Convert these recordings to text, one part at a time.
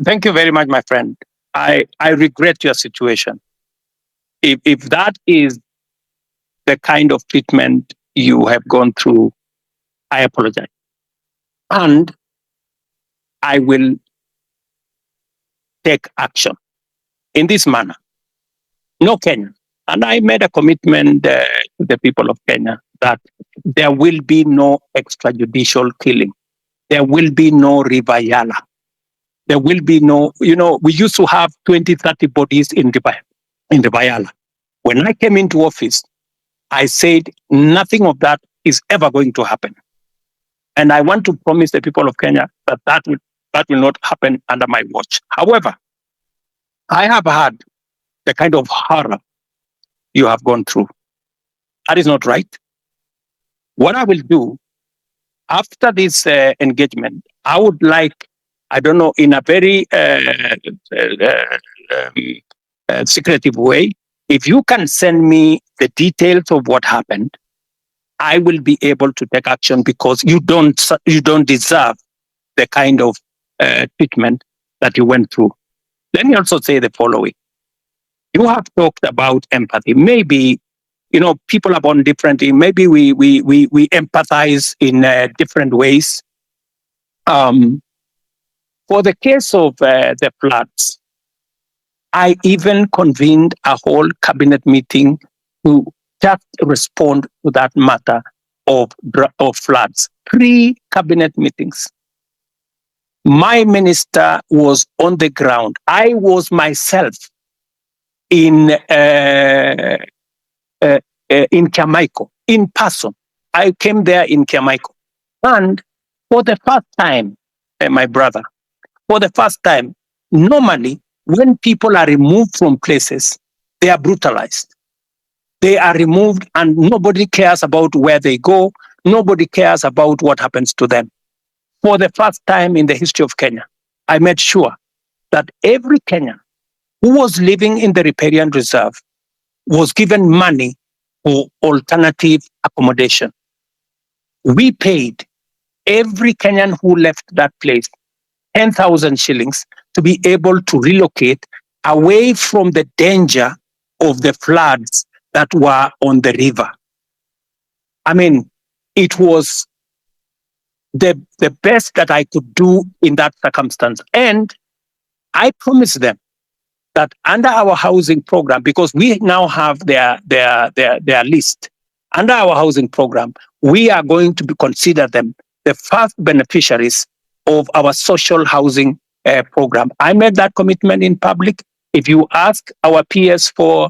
Thank you very much, my friend. I regret your situation. If that is the kind of treatment you have gone through, I apologize. And I will take action in this manner. No Kenya. And I made a commitment to the people of Kenya that there will be no extrajudicial killing. There will be no River Yala. There will be no, we used to have 20, 30 bodies in River Yala. When I came into office, I said nothing of that is ever going to happen. And I want to promise the people of Kenya that that will not happen under my watch. However, I have had the kind of horror you have gone through. That is not right. What I will do after this engagement, I would like, I don't know, in a very secretive way, if you can send me the details of what happened, I will be able to take action, because you don't deserve the kind of treatment that you went through. Let me also say the following. You have talked about empathy. Maybe, people are born differently. Maybe we empathize in different ways. For the case of the floods, I even convened a whole cabinet meeting to just respond to that matter of floods. 3 cabinet meetings. My minister was on the ground. I was myself in Kiamaiko, in person. I came there in Kiamaiko. And for the first time, my brother, for the first time, normally when people are removed from places, they are brutalized. They are removed and nobody cares about where they go. Nobody cares about what happens to them. For the first time in the history of Kenya, I made sure that every Kenyan who was living in the riparian reserve was given money for alternative accommodation. We paid every Kenyan who left that place 10,000 shillings to be able to relocate away from the danger of the floods that were on the river. I mean, it was the best that I could do in that circumstance. And I promised them that under our housing program, because we now have their list, under our housing program, we are going to consider them the first beneficiaries of our social housing program. I made that commitment in public. If you ask our peers for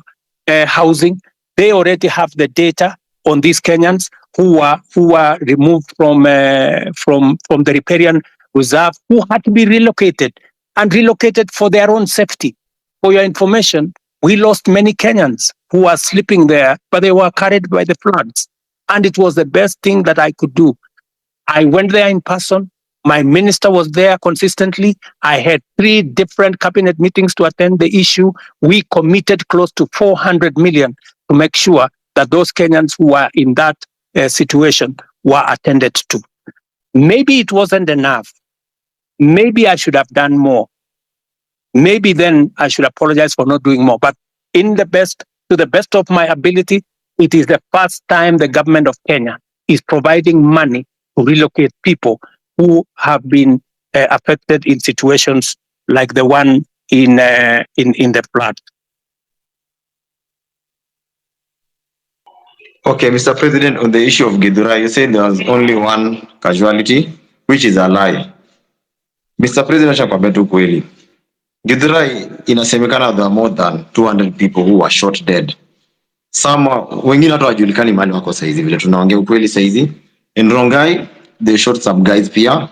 housing, they already have the data on these Kenyans who were removed from the riparian reserve, who had to be relocated for their own safety. For your information, we lost many Kenyans who were sleeping there, but they were carried by the floods. And it was the best thing that I could do. I went there in person. My minister was there consistently. I had 3 different cabinet meetings to attend the issue. We committed close to 400 million to make sure that those Kenyans who were in that situation were attended to. Maybe it wasn't enough. Maybe I should have done more. Maybe then I should apologize for not doing more. But to the best of my ability, it is the first time the government of Kenya is providing money to relocate people who have been affected in situations like the one in the flood. Okay, Mr. President, on the issue of Githurai, you said there was only 1 casualty, which is a lie. Mr. President, nakwambia tu kweli. Githurai inasemekana there are more than 200 people who were shot dead. Some wengine hata wajulikani mahali wako saizi, vile tunaongea ukweli saizi. In Rongai, they shot some guys pia,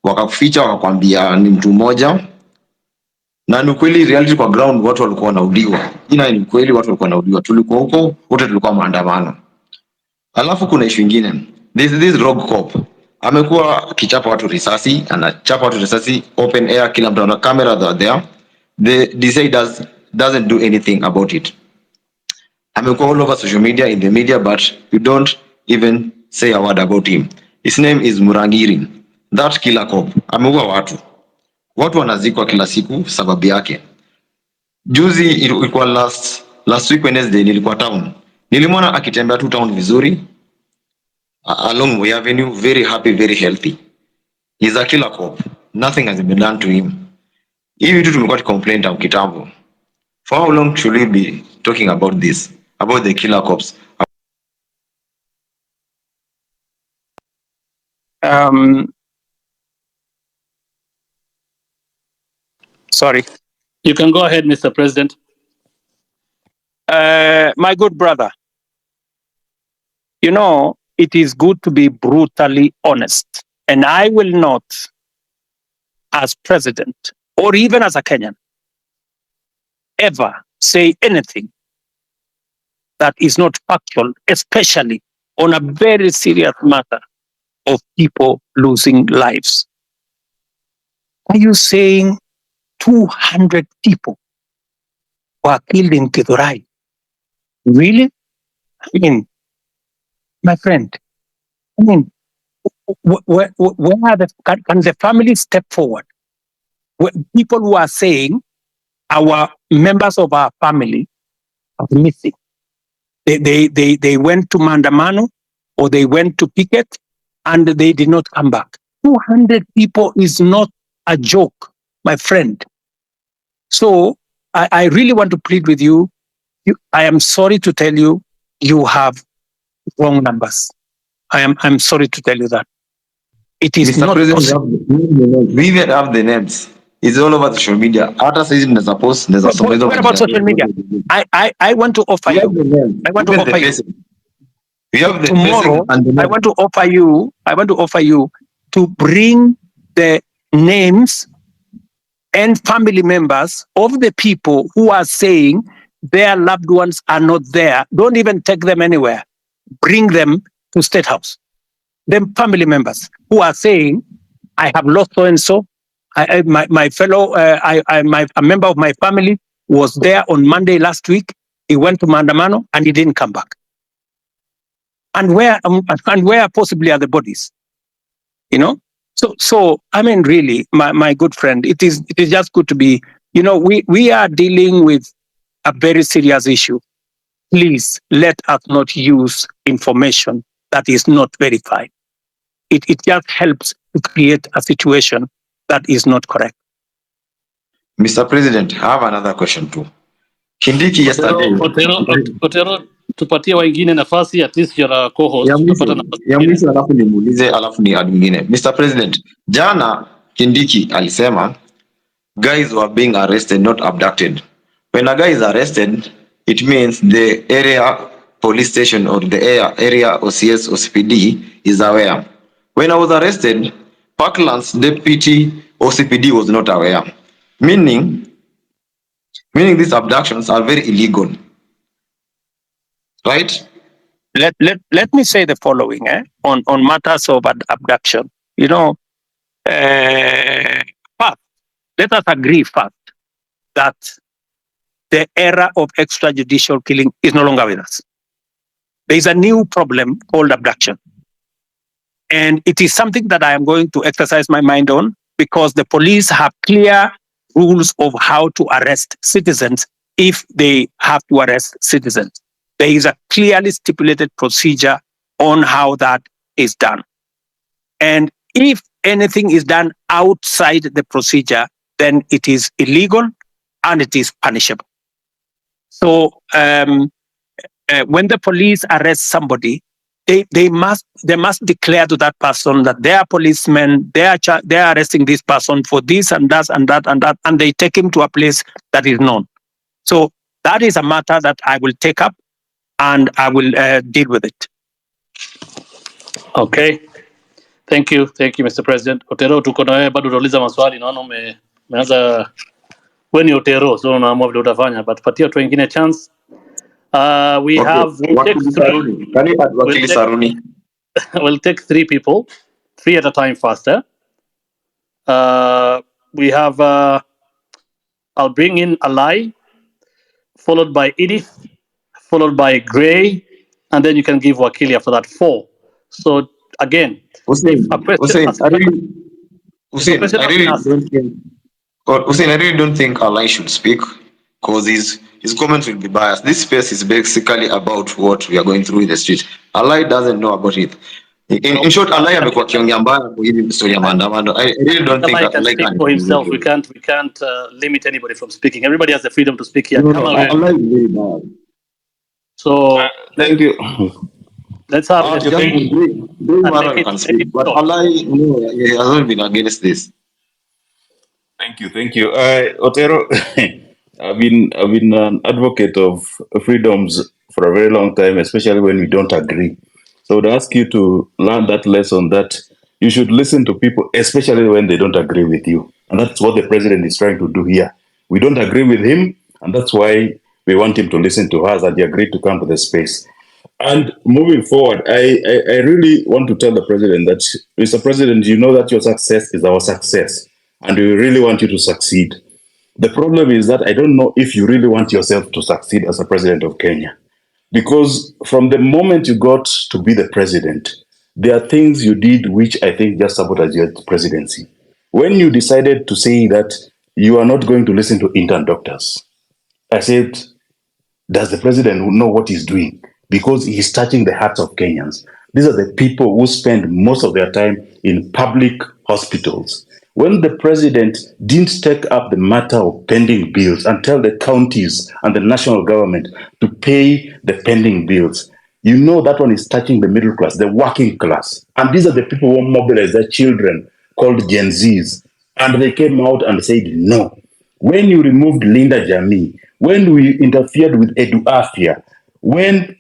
wakakuficha wakakwambia ni mtu mmoja. Na ni kweli reality kwa ground watu walikuwa wanauliwa. Ina ni kweli watu walikuwa wanauliwa. Tulikuwa huko, wote tulikuwa maandamano. Alafu kuna issue nyingine. This rogue cop amekuwa kichapa watu risasi, anachapa watu risasi open air, kila mtu ana camera there. The DCI doesn't do anything about it. Amekuwa all over social media, in the media, but you don't even say a word about him. His name is Murangiri. That killer cop ameua watu. watu wanazikwa kila siku sababu yake. Juzi ilikuwa last week Wednesday, nilikuwa town, nilimwona akitembea tu town vizuri along Moi Avenue, very happy, very healthy. He's a killer cop, nothing has been done to him. Hii vitu tumekuwa tucomplain tangu kitambo. For how long should we be talking about this, about the killer cops? Sorry. You can go ahead, Mr. President. My good brother, you know, it is good to be brutally honest. And I will not, as president, or even as a Kenyan, ever say anything that is not factual, especially on a very serious matter of people losing lives. Are you saying 200 people were killed in Githurai? Really? I mean, my friend, I mean, where are can the family step forward? People who are saying our members of our family are missing. They went to Mandamano or they went to picket and they did not come back. 200 people is not a joke, my friend. So I really want to plead with you. I am sorry to tell you, you have wrong numbers. I'm sorry to tell you that. It is Mr. not President, possible. we even have the names. It's all over social media. Hata saizi naweza post, naweza soma hizo What about social media? I want to offer you. I want to offer you. We have the Tomorrow, and the I want to offer you to bring the names and family members of the people who are saying their loved ones are not there. Don't even take them anywhere. Bring them to State House. Them family members who are saying, I have lost so and so. My fellow, a member of my family was there on Monday last week. He went to Mandamano and he didn't come back. And where possibly are the bodies? You know. So I mean, really, my good friend, it is just good to be. You know, we are dealing with a very serious issue. Please let us not use information that is not verified. It just helps to create a situation that is not correct. Mr. President, I have another question too. Kindiki yesterday. Otero, tupatie wengine nafasi, at least you're a co-host. Ya mwisho alafu nimuulize alafu ni ad mwingine. Mr. President, jana Kindiki alisema guys were being arrested, not abducted. When a guy is arrested, it means the area police station or the area OCS or CPD is aware. When I was arrested, Parkland's deputy OCPD was not aware. Meaning these abductions are very illegal. Right? Let me say the following on matters of abduction. You know, first, let us agree first that the era of extrajudicial killing is no longer with us. There is a new problem called abduction. And it is something that I am going to exercise my mind on because the police have clear rules of how to arrest citizens if they have to arrest citizens. There is a clearly stipulated procedure on how that is done. And if anything is done outside the procedure, then it is illegal and it is punishable. So when the police arrest somebody, they must declare to that person that they are policemen, they are arresting this person for this and that and that and that, and they take him to a place that is known. So that is a matter that I will take up and I will deal with it. Okay. Thank you, Mr. President. Otero, tuko na wewe bado utauliza maswali, naona umeanza wewe ni Otero, so unaamua vile utafanya, but patia watu wengine chance. We'll take 3 people, 3 at a time faster. We have I'll bring in Alai, followed by Edith, followed by Gray, and then you can give Wakili after that 4. So again, Hussein, I really don't care. Well, Hussein, I really don't think Allah should speak because his comments will be biased. This space is basically about what we are going through in the street. Allah doesn't know about it. In short, Allah amekuwa akiongea mbaya kwa hili story ya maandamano. I really don't think Allah can Allah speak can. for himself. We can't limit anybody from speaking. Everybody has the freedom to speak here. No, Kama no, wewe. Allah is very bad. So Thank you. let's have I a was just debate doing and Manuel can speak, but short. Allah, no, he hasn't been against this. Thank you. Otero, I've been an advocate of freedoms for a very long time, especially when we don't agree. So I would ask you to learn that lesson that you should listen to people, especially when they don't agree with you. And that's what the president is trying to do here. We don't agree with him, and that's why we want him to listen to us, and he agreed to come to the space. And moving forward, I really want to tell the president that, Mr. President, you know that your success is our success, and we really want you to succeed. The problem is that I don't know if you really want yourself to succeed as a president of Kenya. Because from the moment you got to be the president, there are things you did which I think just sabotaged your presidency. When you decided to say that you are not going to listen to intern doctors, I said, does the president know what he's doing? Because he's touching the hearts of Kenyans. These are the people who spend most of their time in public hospitals. When the president didn't take up the matter of pending bills and tell the counties and the national government to pay the pending bills, you know that one is touching the middle class, the working class. And these are the people who mobilize their children, called Gen Zs. And they came out and said no. When you removed Linda Jamii, when we interfered with Edu Afia, when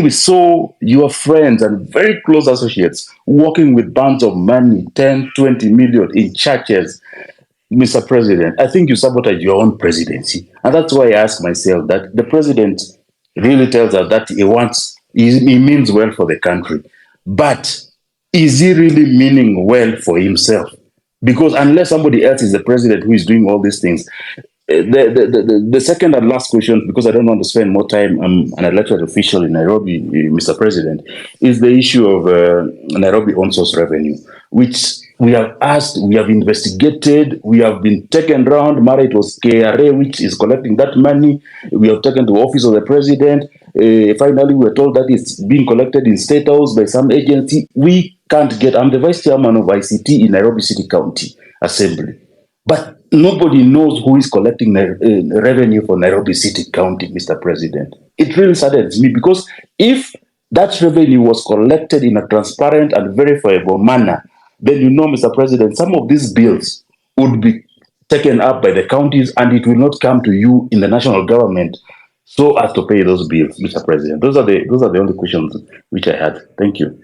we saw your friends and very close associates working with bands of money, 10, 20 million in churches, Mr. President, I think you sabotage your own presidency. And that's why I ask myself that the president really tells us that he means well for the country. But is he really meaning well for himself? Because unless somebody else is the president who is doing all these things, the second and last question, because I don't want to spend more time, I'm an elected official in Nairobi, Mr. President, is the issue of Nairobi on-source revenue, which we have asked, we have investigated, we have been taken around. Mara, it was KRA which is collecting that money. We have taken to the office of the president. Finally, we were told that it's being collected in State House by some agency. We can't get, I'm the vice chairman of ICT in Nairobi City County Assembly. But nobody knows who is collecting revenue for Nairobi City County, Mr. President. It really saddens me because if that revenue was collected in a transparent and verifiable manner, then you know, Mr. President, some of these bills would be taken up by the counties and it will not come to you in the national government so as to pay those bills, Mr. President. Those are the only questions which I had. Thank you.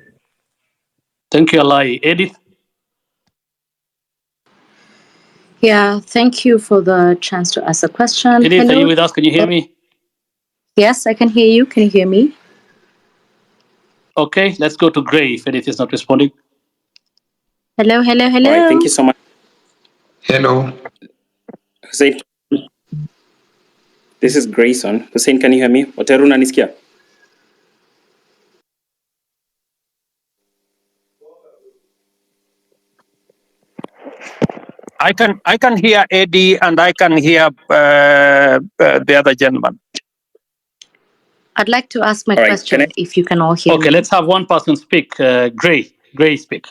Thank you, Alai. Edith? Yeah, thank you for the chance to ask a question. Edith, are you with us? Can you hear me? Yes, I can hear you. Can you hear me? Okay, let's go to Gray if Edith is not responding. Hello. All right, thank you so much. Hello. Hussein, this is Grayson. Hussein, can you hear me? Otero unanisikia? I can hear Eddie and I can hear the other gentleman. I'd like to ask my All right, question if you can all hear me. Okay, let's have one person speak. Gray, speak.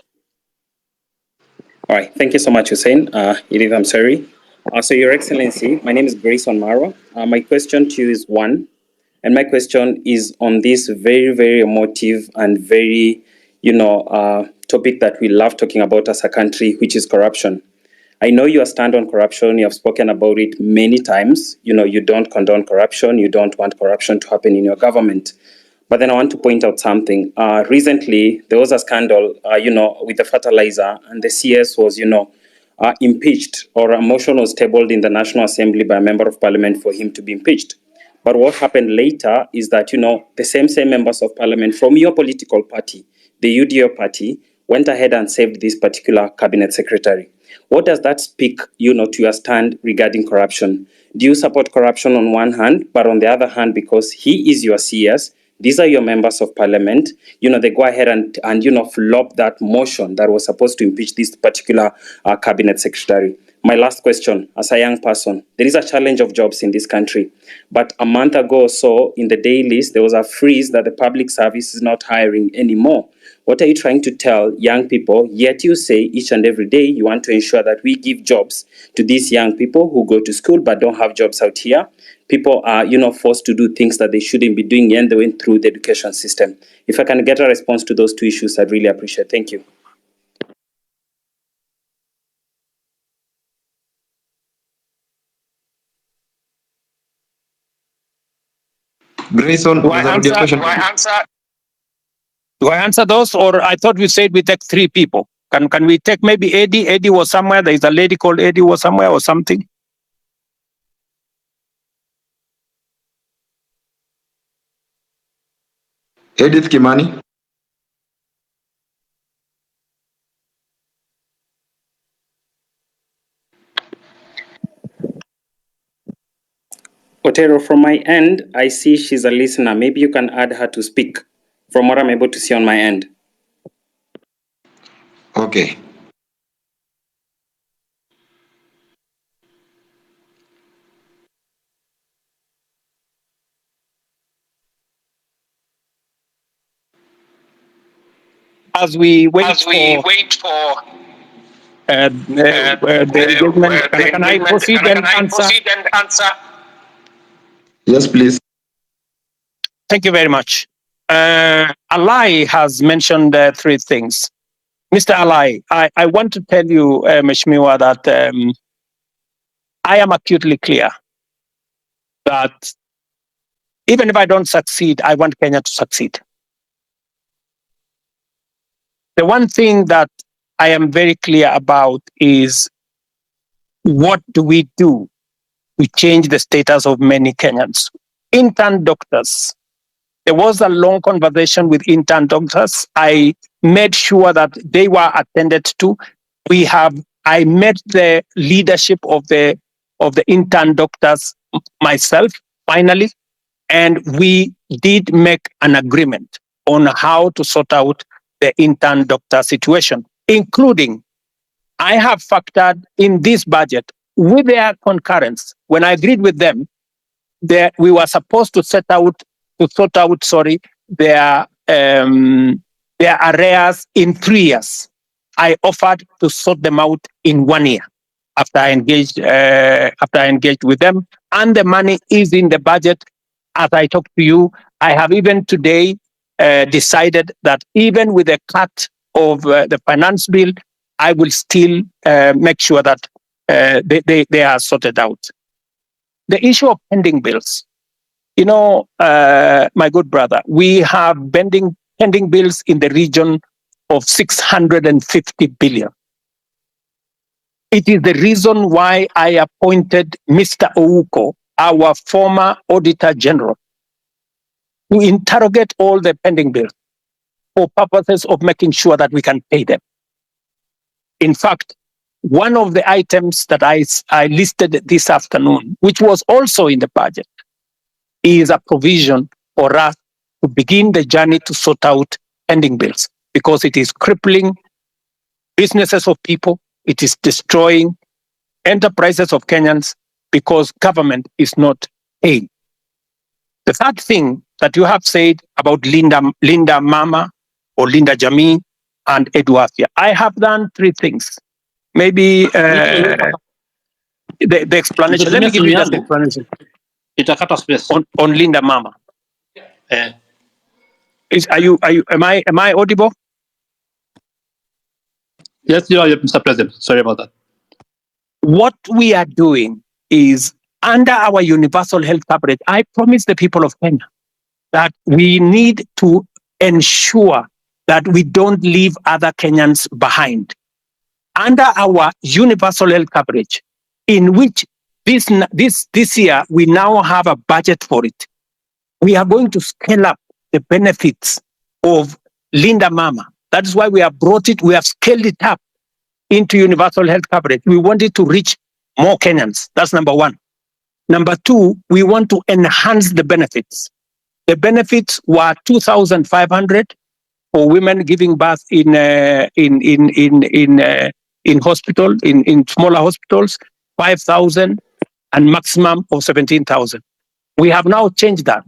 All right, thank you so much, Hussein. Edith, I'm sorry. So, Your Excellency, my name is Grayson Mara. My question to you is one, and my question is on this very, very emotive and very, topic that we love talking about as a country, which is corruption. I know you stand on corruption. You have spoken about it many times. You don't condone corruption. You don't want corruption to happen in your government. But then I want to point out something. Recently, there was a scandal, with the fertilizer, and the CS was, impeached, or a motion was tabled in the National Assembly by a member of parliament for him to be impeached. But what happened later is that, the same members of parliament from your political party, the UDO party, went ahead and saved this particular cabinet secretary. What does that speak, to your stand regarding corruption? Do you support corruption on one hand, but on the other hand, because he is your CS, these are your members of parliament, they go ahead and flop that motion that was supposed to impeach this particular cabinet secretary? My last question, as a young person, there is a challenge of jobs in this country. But a month ago or so, in the dailies, there was a freeze that the public service is not hiring anymore. What are you trying to tell young people? Yet you say each and every day you want to ensure that we give jobs to these young people who go to school but don't have jobs out here. People are, forced to do things that they shouldn't be doing and they went through the education system. If I can get a response to those two issues, I'd really appreciate it. Thank you. Grayson, Do I unaweza rudia answer? question? Do I answer those, or I thought we said we take three people? Can we take maybe Eddie? Eddie was somewhere. There is a lady called Eddie was somewhere or something. Edith Kimani. Otero, from my end, I see she's a listener. Maybe you can add her to speak from what I'm able to see on my end. Okay. As we wait for the engagement, can I proceed and answer? Yes, please. Thank you very much. Alai has mentioned three things. Mr. Alai, I want to tell you, Mheshimiwa, that I am acutely clear that even if I don't succeed, I want Kenya to succeed. The one thing that I am very clear about is what do we do to change the status of many Kenyans? Intern doctors. There was a long conversation with intern doctors. I made sure that they were attended to. I met the leadership of the intern doctors myself, finally, and we did make an agreement on how to sort out the intern doctor situation, including I have factored in this budget with their concurrence. When I agreed with them, we were supposed to sort out their arrears in 3 years. I offered to sort them out in 1 year after I engaged with them, and the money is in the budget. As I talk to you, I have even today decided that even with a cut of the finance bill, I will still make sure that they are sorted out. The issue of pending bills. My good brother, we have pending bills in the region of 650 billion. It is the reason why I appointed Mr. Ouko, our former Auditor General, to interrogate all the pending bills for purposes of making sure that we can pay them. In fact, one of the items that I listed this afternoon, which was also in the budget, is a provision for us to begin the journey to sort out pending bills, because it is crippling businesses of people, it is destroying enterprises of Kenyans because government is not paying. The third thing that you have said about Linda Mama or Linda Jamii and Eduafia, I have done three things. Maybe the explanation. Let me give you just the explanation Itakata space. on Linda Mama. Am I audible? Yes, you are, Mr. President. Sorry about that. What we are doing is, under our universal health coverage, I promise the people of Kenya that we need to ensure that we don't leave other Kenyans behind. Under our universal health coverage, in which this year we now have a budget for it, we are going to scale up the benefits of Linda Mama. That is why we have brought it, we have scaled it up into universal health coverage. We want it to reach more Kenyans. That's number one. Number two, we want to enhance the benefits. The benefits were 2,500 for women giving birth in in hospital, in smaller hospitals, 5,000 and maximum of 17,000. We have now changed that.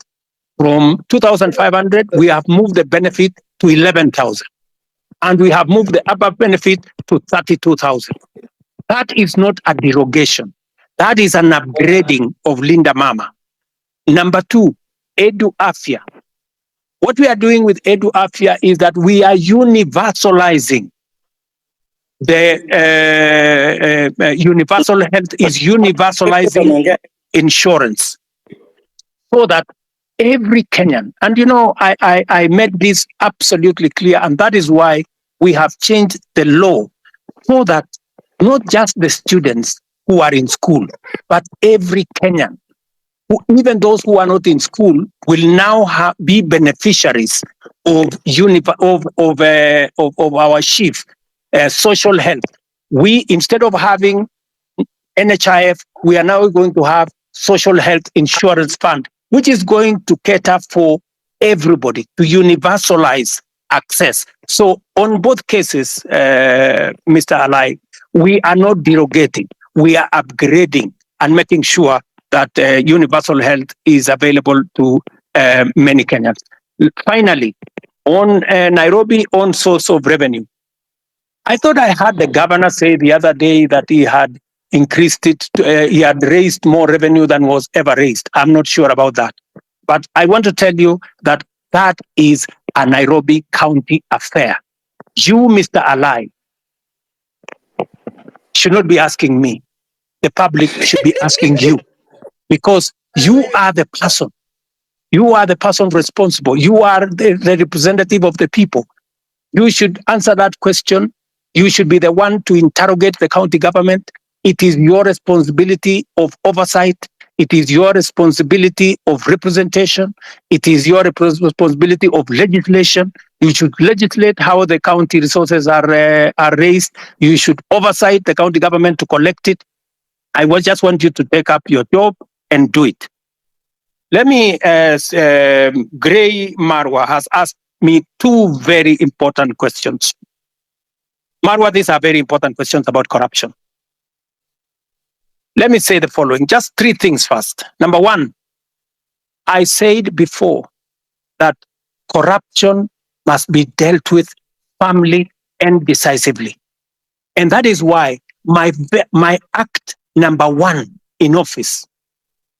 From 2,500, we have moved the benefit to 11,000. And we have moved the upper benefit to 32,000. That is not a derogation. That is an upgrading of Linda Mama. Number two, Edu Afya. What we are doing with Edu Afya is that we are universalizing the universal health is universalizing insurance so that every Kenyan, and I made this absolutely clear, and that is why we have changed the law so that not just the students who are in school, but every Kenyan, even those who are not in school, will now be beneficiaries of our chief social health. We, instead of having NHIF, we are now going to have social health insurance fund, which is going to cater for everybody, to universalize access. So on both cases, Mr. Alai, we are not derogating, we are upgrading and making sure that universal health is available to many Kenyans. Finally, on Nairobi, on source of revenue, I thought I heard the governor say the other day that he had increased it, he had raised more revenue than was ever raised. I'm not sure about that. But I want to tell you that that is a Nairobi County affair. You, Mr. Alai, should not be asking me. The public should be asking you, because you are the person. You are the person responsible. You are the representative of the people. You should answer that question. You should be the one to interrogate the county government. It is your responsibility of oversight. It is your responsibility of representation. It is your responsibility of legislation. You should legislate how the county resources are raised. You should oversight the county government to collect it. I just want you to take up your job and do it. Let me, Gray Marwa has asked me two very important questions. Marwa, these are very important questions about corruption. Let me say the following, just three things first. Number one, I said before that corruption must be dealt with firmly and decisively. And that is why my act number one in office,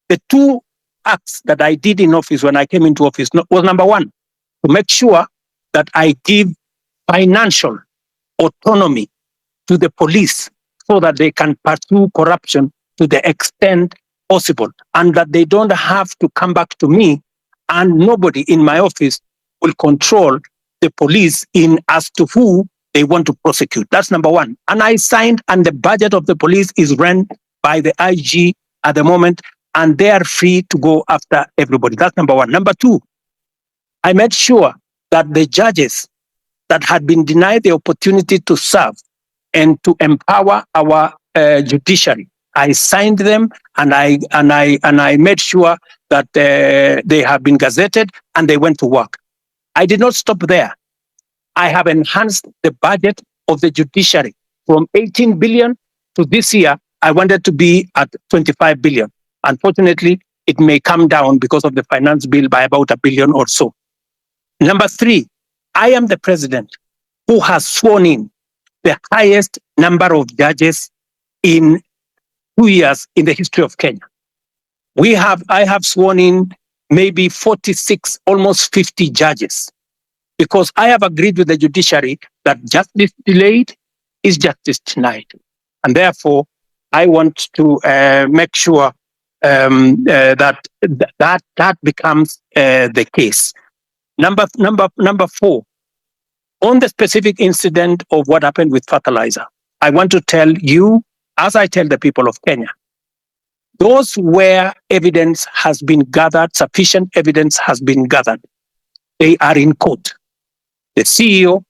the two acts that I did in office when I came into office was number one, to make sure that I give financial autonomy to the police so that they can pursue corruption to the extent possible, and that they don't have to come back to me, and nobody in my office will control the police in as to who they want to prosecute. That's number one. And I signed, and the budget of the police is run by the IG at the moment, and they are free to go after everybody. That's number one. Number two, I made sure that the judges that had been denied the opportunity to serve and to empower our judiciary, I signed them, and I made sure that they have been gazetted and they went to work. I did not stop there. I have enhanced the budget of the judiciary from 18 billion to this year. I wanted to be at 25 billion. Unfortunately, it may come down because of the finance bill by about $1 billion or so. Number three, I am the president who has sworn in the highest number of judges in 2 years in the history of Kenya. I have sworn in maybe 46, almost 50 judges, because I have agreed with the judiciary that justice delayed is justice denied. And therefore, I want to make sure that becomes the case. Number four, on the specific incident of what happened with fertilizer, I want to tell you, as I tell the people of Kenya, those where evidence has been gathered, sufficient evidence has been gathered, they are in court. The CEO,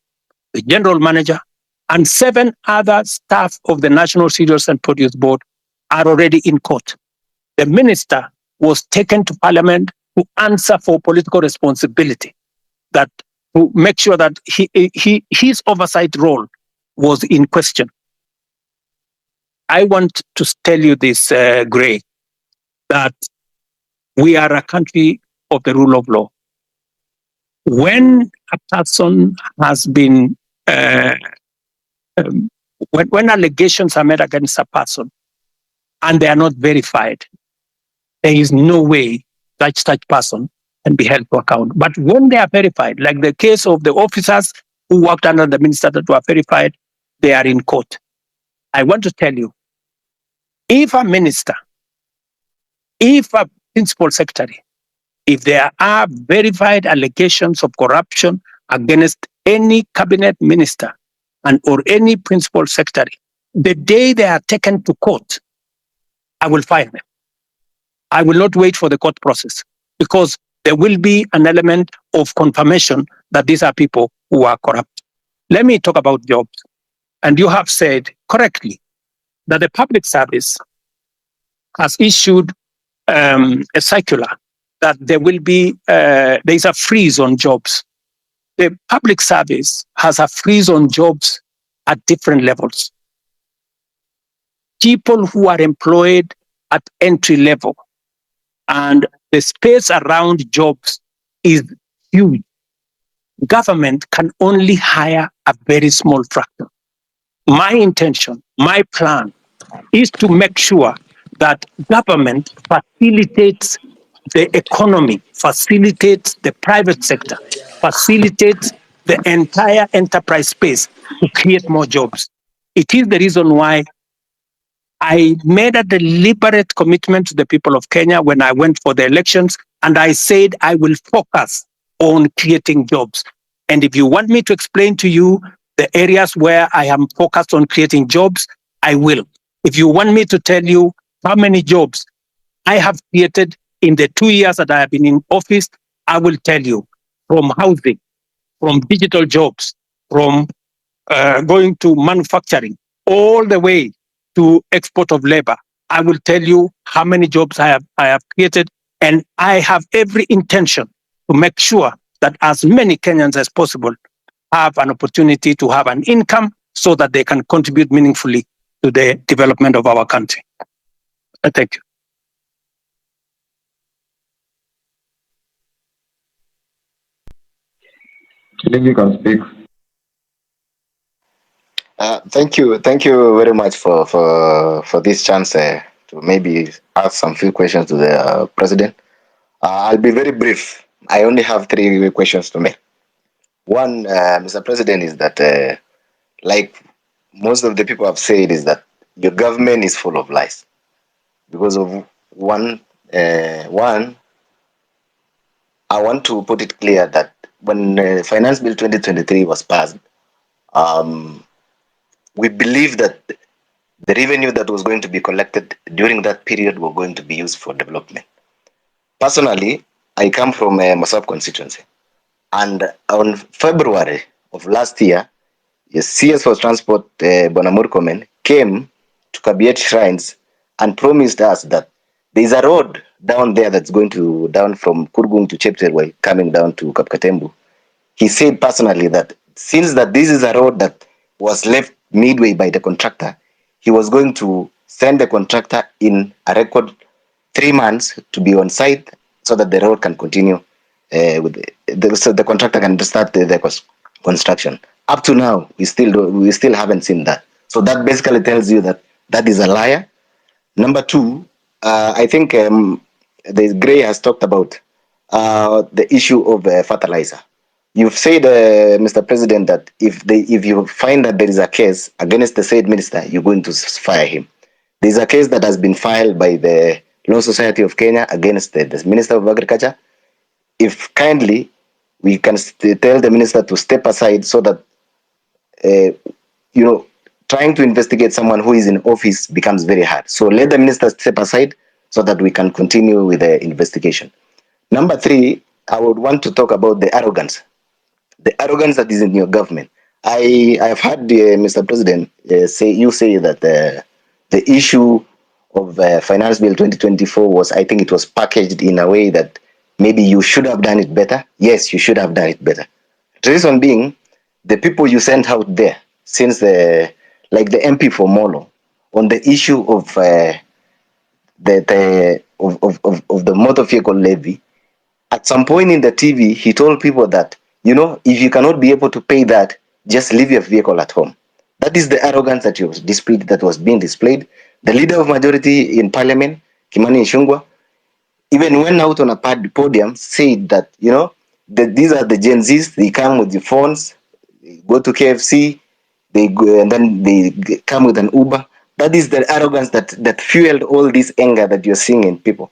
the general manager, and 7 other staff of the National Cereals and Produce Board are already in court. The minister was taken to Parliament to answer for political responsibility, that to make sure that his oversight role was in question. I want to tell you this, Gray, that we are a country of the rule of law. When a person has been, um, when allegations are made against a person and they are not verified, there is no way that such person can be held to account. But when they are verified, like the case of the officers who worked under the minister that were verified, they are in court. I want to tell you, if a minister, if a principal secretary, if there are verified allegations of corruption against any cabinet minister and or any principal secretary, the day they are taken to court, I will fire them. I will not wait for the court process because there will be an element of confirmation that these are people who are corrupt. Let me talk about jobs. And you have said correctly that the public service has issued a circular that there will be, there is a freeze on jobs. The public service has a freeze on jobs at different levels. People who are employed at entry level and the space around jobs is huge. Government can only hire a very small fraction. My intention, my plan is to make sure that government facilitates the economy, facilitates the private sector, facilitates the entire enterprise space to create more jobs. It is the reason why I made a deliberate commitment to the people of Kenya when I went for the elections, and I said I will focus on creating jobs. And if you want me to explain to you the areas where I am focused on creating jobs, I will. If you want me to tell you how many jobs I have created in the 2 years that I have been in office, I will tell you, from housing, from digital jobs, from going to manufacturing, all the way to export of labor. I will tell you how many jobs I have created, and I have every intention to make sure that as many Kenyans as possible have an opportunity to have an income so that they can contribute meaningfully to the development of our country. Thank you. I think you can speak. Thank you very much for this chance to maybe ask some few questions to the president. I'll be very brief. I only have 3 questions to make. One, Mr. President, is that like most of the people have said, is that your government is full of lies because of one. One, I want to put it clear that when Finance Bill 2023 was passed, we believe that the revenue that was going to be collected during that period were going to be used for development. Personally, I come from a Masab constituency, and on February of last year, the CS for Transport, Bonamur Komen, came to Kabiet Shrines and promised us that there is a road down there that's going to down from Kurgung to Chepterway, coming down to Kapkatembu. He said personally that since that this is a road that was left midway by the contractor, he was going to send the contractor in a record 3 months to be on site so that the road can continue so the contractor can start the construction. Up to now, we still haven't seen that. So that basically tells you that that is a liar. Number 2, I think the Gray has talked about the issue of fertilizer. You've said, Mr. President, that if you find that there is a case against the said minister, you're going to fire him. There's a case that has been filed by the Law Society of Kenya against the Minister of Agriculture. If kindly, we can tell the minister to step aside so that, trying to investigate someone who is in office becomes very hard. So let the minister step aside so that we can continue with the investigation. Number 3, I would want to talk about the arrogance that is in your government. I have heard Mr. President say that the issue of Finance Bill 2024 was, I think it was packaged in a way that maybe you should have done it better. Yes, you should have done it better. The reason being, the people you sent out there, since like the MP for Molo on the issue of the motor vehicle levy. At some point in the TV, he told people that, you know, if you cannot be able to pay that, just leave your vehicle at home. That is the arrogance that was displayed, that was being displayed. The leader of majority in parliament, Kimani Ichung'wah, even went out on a podium, said that, you know, that these are the Gen Zs, they come with the phones, they go to KFC, they go, and then they come with an Uber. That is the arrogance that fueled all this anger that you're seeing in people.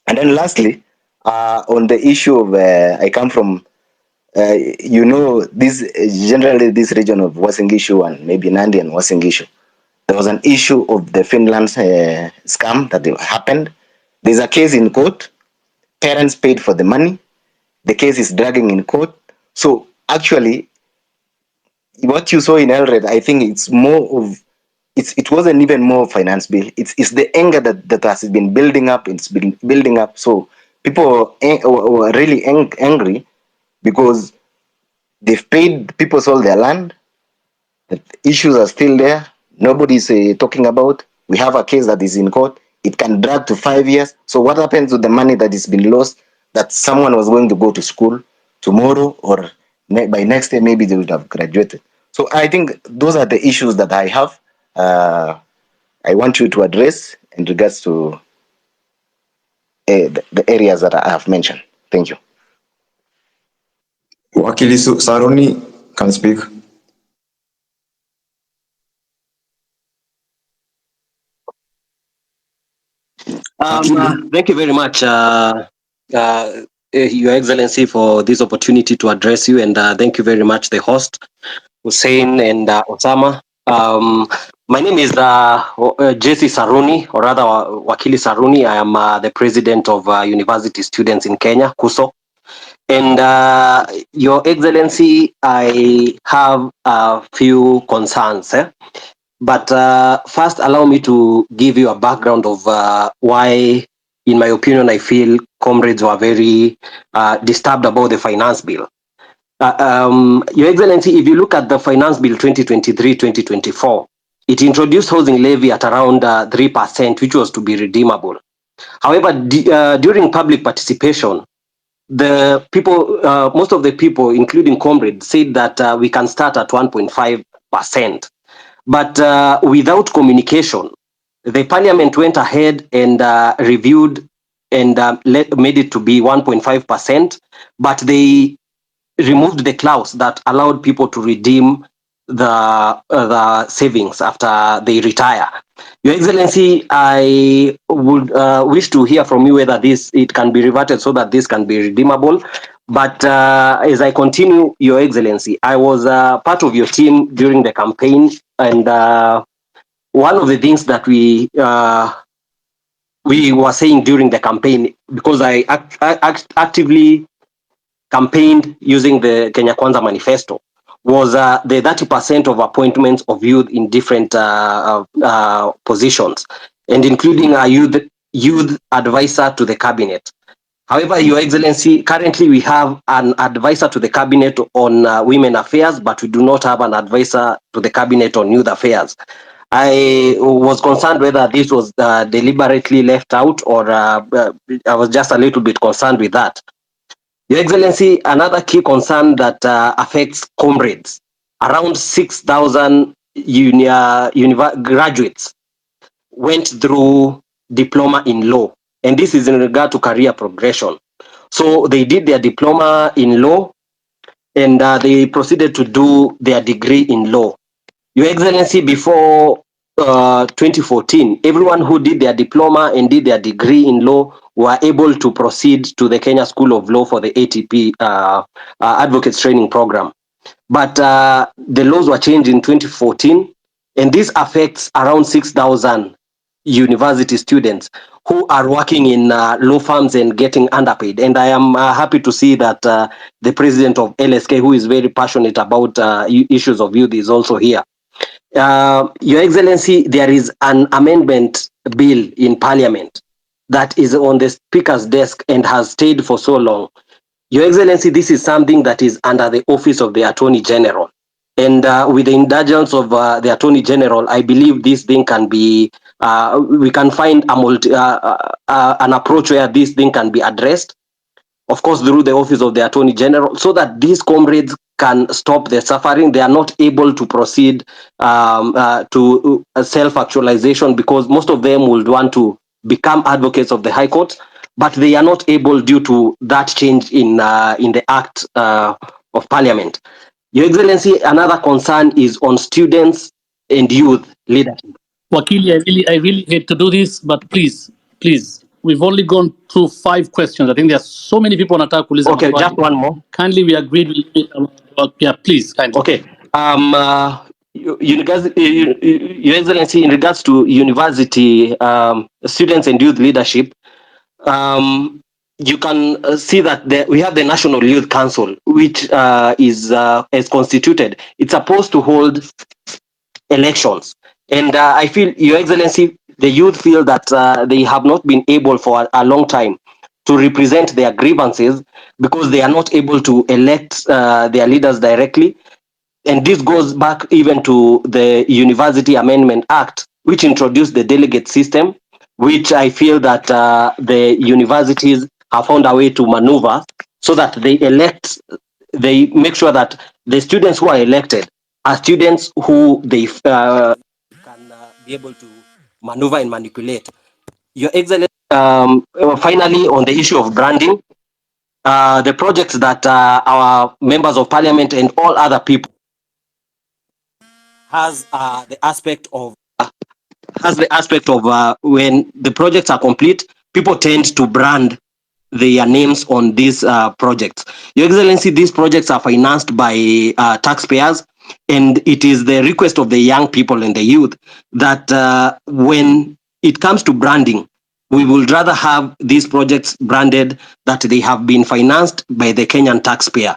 And then lastly, on the issue of, I come from, you know, this generally this region of Uasin Gishu and maybe Nandi and Uasin Gishu. There was an issue of the Finland scam that happened. There's a case in court. Parents paid for the money. The case is dragging in court. So actually, what you saw in Elred, I think it's more of, it wasn't even more finance bill. It's the anger that has been building up. It's been building up. So people were really angry because they've paid, people sold their land. The issues are still there. Nobody's talking about. We have a case that is in court. It can drag to 5 years. So what happens to the money that is been lost, that someone was going to go to school tomorrow, or by next year, maybe they would have graduated. So I think those are the issues that I have. I want you to address in regards to the areas that I have mentioned. Thank you. Wakili Saruni can speak. Thank you very much, Your Excellency, for this opportunity to address you, and thank you very much, the host, Hussein and Osama. My name is Jesse Saruni, or rather Wakili Saruni. I am the president of University Students in Kenya, KUSO. And Your Excellency, I have a few concerns. But first, allow me to give you a background of why, in my opinion, I feel comrades were very disturbed about the finance bill. Your Excellency, if you look at the finance bill 2023-2024, it introduced housing levy at around 3%, which was to be redeemable. However, during public participation, the people, most of the people, including comrades, said that we can start at 1.5%. But without communication, the parliament went ahead and reviewed and made it to be 1.5%, but they removed the clause that allowed people to redeem the savings after they retire. Your Excellency, I would wish to hear from you whether it can be reverted so that this can be redeemable. But as I continue, Your Excellency, I was part of your team during the campaign, and one of the things that we were saying during the campaign, because I actively campaigned using the Kenya Kwanza manifesto, was the 30% of appointments of youth in different positions, and including a youth advisor to the cabinet. However, Your Excellency, currently we have an advisor to the cabinet on women affairs, but we do not have an advisor to the cabinet on youth affairs. I was concerned whether this was deliberately left out, or I was just a little bit concerned with that. Your Excellency, another key concern that affects comrades, around 6,000 graduates went through diploma in law, and this is in regard to career progression. So they did their diploma in law, and they proceeded to do their degree in law. Your Excellency, before 2014, everyone who did their diploma and did their degree in law were able to proceed to the Kenya School of Law for the ATP Advocates Training Program. But the laws were changed in 2014, and this affects around 6,000 university students who are working in law firms and getting underpaid. And I am happy to see that the president of LSK, who is very passionate about issues of youth, is also here. Your Excellency, there is an amendment bill in Parliament that is on the Speaker's desk and has stayed for so long. Your Excellency, this is something that is under the office of the Attorney General. And with the indulgence of the Attorney General, I believe this thing can be, we can find an approach where this thing can be addressed, of course, through the office of the Attorney General, so that these comrades can stop their suffering. They are not able to proceed to self-actualization, because most of them would want to become advocates of the High Court, but they are not able due to that change in the Act of Parliament. Your Excellency, another concern is on students and youth leadership. Wakili, I really hate to do this, but please, we've only gone through 5 questions. I think there are so many people wanataka kuuliza Okay, maswali. just one more. Kindly, we agreed. Yeah, please, kindly. Okay. Your Excellency, in regards to university students and youth leadership, you can see that we have the National Youth Council, which is constituted. It's supposed to hold elections. And I feel, Your Excellency, the youth feel that they have not been able for a long time to represent their grievances, because they are not able to elect their leaders directly. And this goes back even to the University Amendment Act, which introduced the delegate system, which I feel that the universities have found a way to maneuver so that they make sure that the students who are elected are students who they can be able to maneuver and manipulate. Your Excellency, finally, on the issue of branding, the projects that our members of parliament and all other people has the aspect of when the projects are complete, people tend to brand their names on these projects. Your Excellency, these projects are financed by taxpayers, and it is the request of the young people and the youth that when it comes to branding, we would rather have these projects branded that they have been financed by the Kenyan taxpayer.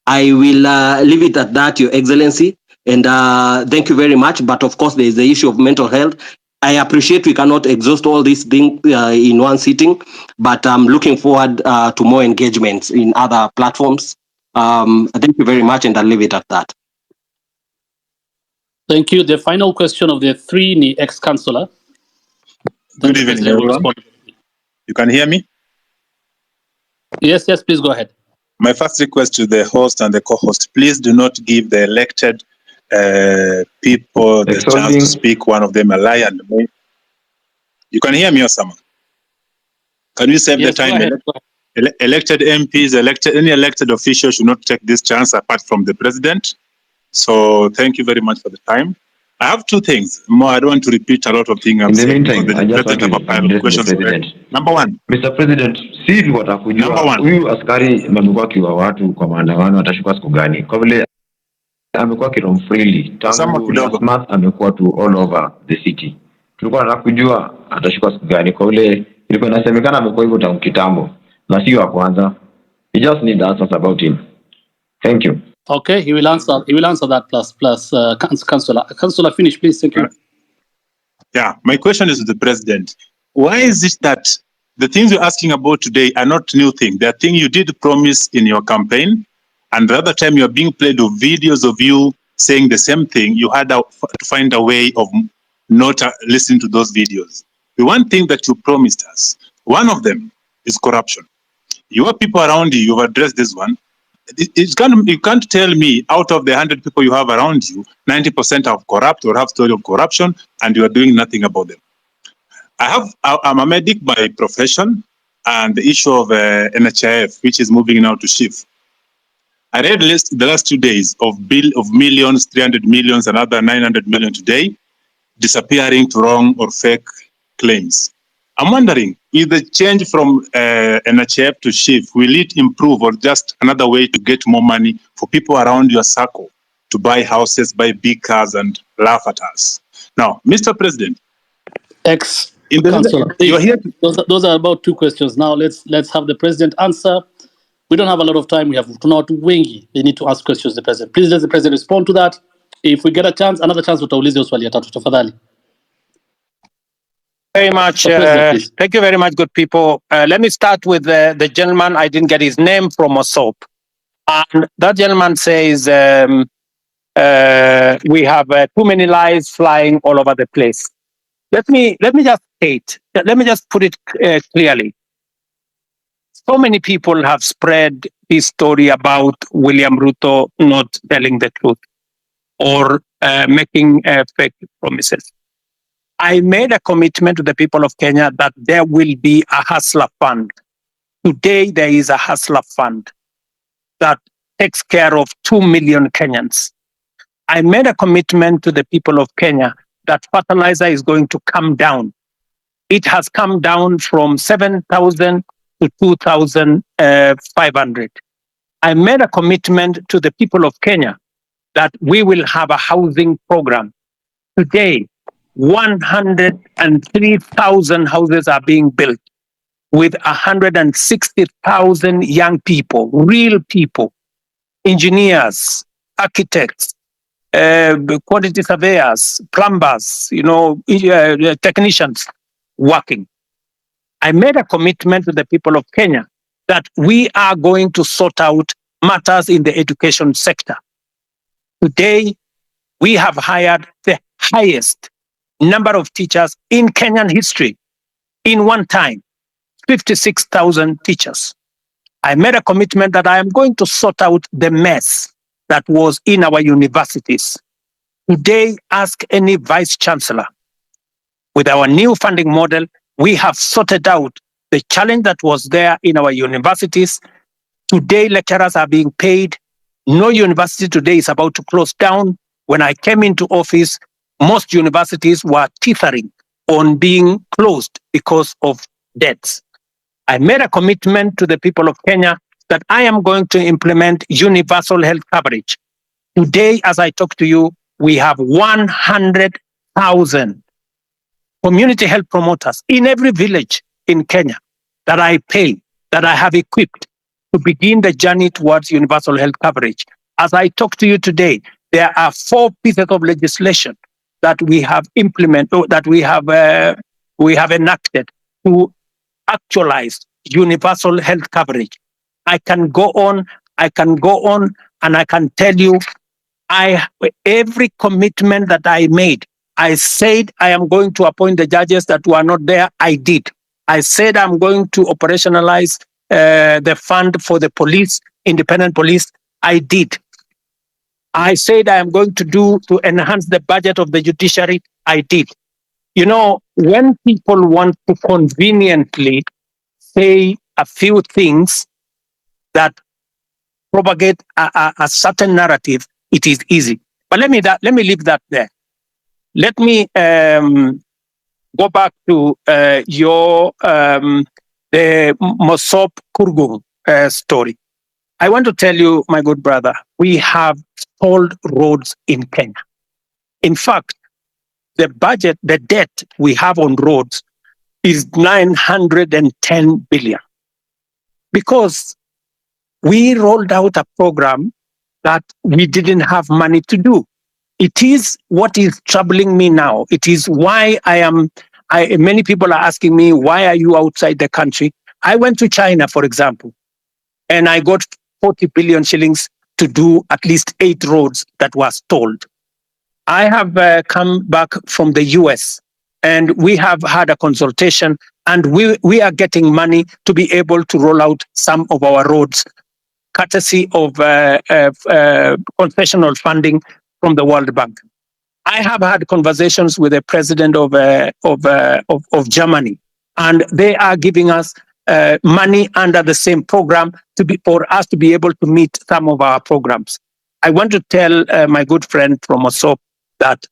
I will leave it at that, Your Excellency, and thank you very much. But of course, there is the issue of mental health. I appreciate we cannot exhaust all these things in one sitting, but I'm looking forward to more engagements in other platforms. Thank you very much, and I'll leave it at that. Thank you. The final question of the 3 ni ex-councillor. Good evening, everyone. You can hear me? Yes, please go ahead. My first request to the host and the co-host, please do not give the elected people the chance to speak, one of them a lie and me. You can hear me, Osama? Can you save the time? Elected MPs, any elected official should not take this chance apart from the president. So thank you very much for the time. I have 2 things. More, I don't want to repeat a lot of things I'm saying. In the meantime, I just want to address the president. Number 1. Mr. President, si watakujua huyu askari amekuwa kiwa watu kwa maandamano atashuka siku gani? Kwa vile amekuwa kirom freely tangu last month, amekuwa tu all over the city. Tulikuwa tunataka kujua atashuka siku gani, kwa vile ilikuwa inasemekana amekuwa hivyo tangu kitambo na sio wa kwanza. We just need answers about him. Thank you. Okay, he will answer that plus Councillor, finish please. Thank you. Yeah, my question is to the president. Why is it that the things you're asking about today are not new things? They are things you did promise in your campaign, and the other time you are being played with videos of you saying the same thing. You had to find a way of not listening to those videos. The one thing that you promised us, one of them is corruption. Your people around you, you've addressed this one. You can't tell me out of the 100 people you have around you, 90% are corrupt or have story of corruption, and you are doing nothing about them. I'm a medic by profession, and the issue of NHIF, which is moving now to SHIF. I read the last 2 days of millions, 300 millions, another 900 million today, disappearing to wrong or fake claims. I'm wondering, with the change from NHIF to SHIF, will it improve or just another way to get more money for people around your circle to buy houses, buy big cars, and laugh at us? Now, Mr. President, Councillor, those are about 2 questions. Now let's have the president answer. We don't have a lot of time. We have tunawatu wengi. They need to ask questions to the president. Please let the president respond to that. If we get another chance, utauliza swali ya 3 tafadhali. Very much. Thank you very much, good people. Let me start with the gentleman. I didn't get his name from Osop. And that gentleman says We have too many lies flying all over the place. Let me just state. Let me just put it clearly. So many people have spread this story about William Ruto not telling the truth or making fake promises. I made a commitment to the people of Kenya that there will be a hustler fund. Today, there is a hustler fund that takes care of 2 million Kenyans. I made a commitment to the people of Kenya that fertilizer is going to come down. It has come down from 7,000 to 2,500. I made a commitment to the people of Kenya that we will have a housing program. Today, 103,000 houses are being built with 160,000 young people, real people, engineers, architects, quantity surveyors, plumbers, technicians working. I made a commitment to the people of Kenya that we are going to sort out matters in the education sector. Today, we have hired the highest number of teachers in Kenyan history in one time, 56,000 teachers. I made a commitment that I am going to sort out the mess that was in our universities. Today, ask any vice chancellor. With our new funding model, we have sorted out the challenge that was there in our universities. Today, lecturers are being paid. No university today is about to close down. When I came into office, most universities were teetering on being closed because of debts. I made a commitment to the people of Kenya that I am going to implement universal health coverage. Today, as I talk to you, we have 100,000 community health promoters in every village in Kenya that I pay, that I have equipped to begin the journey towards universal health coverage. As I talk to you today, there are 4 pieces of legislation that we have implemented, that we have enacted to actualize universal health coverage. I can go on, and I can tell you, every commitment that I made, I said I am going to appoint the judges that were not there. I did. I said I'm going to operationalize the fund for the police, independent police. I did. I said I am going to enhance the budget of the judiciary. I did. You know, when people want to conveniently say a few things that propagate a certain narrative, it is easy. But let me leave that there. Let me go back to the Mosop Kurgung story. I want to tell you, my good brother, we have stalled roads in Kenya. In fact, the debt we have on roads is 910 billion. Because we rolled out a program that we didn't have money to do. It is what is troubling me now. It is why many people are asking me, why are you outside the country? I went to China, for example, and I got 40 billion shillings to do at least 8 roads that were stalled. I have come back from the US, and we have had a consultation, and we are getting money to be able to roll out some of our roads, courtesy of concessional funding from the World Bank. I have had conversations with the president of Germany, and they are giving us money under the same program for us to be able to meet some of our programs. I want to tell my good friend from Osop that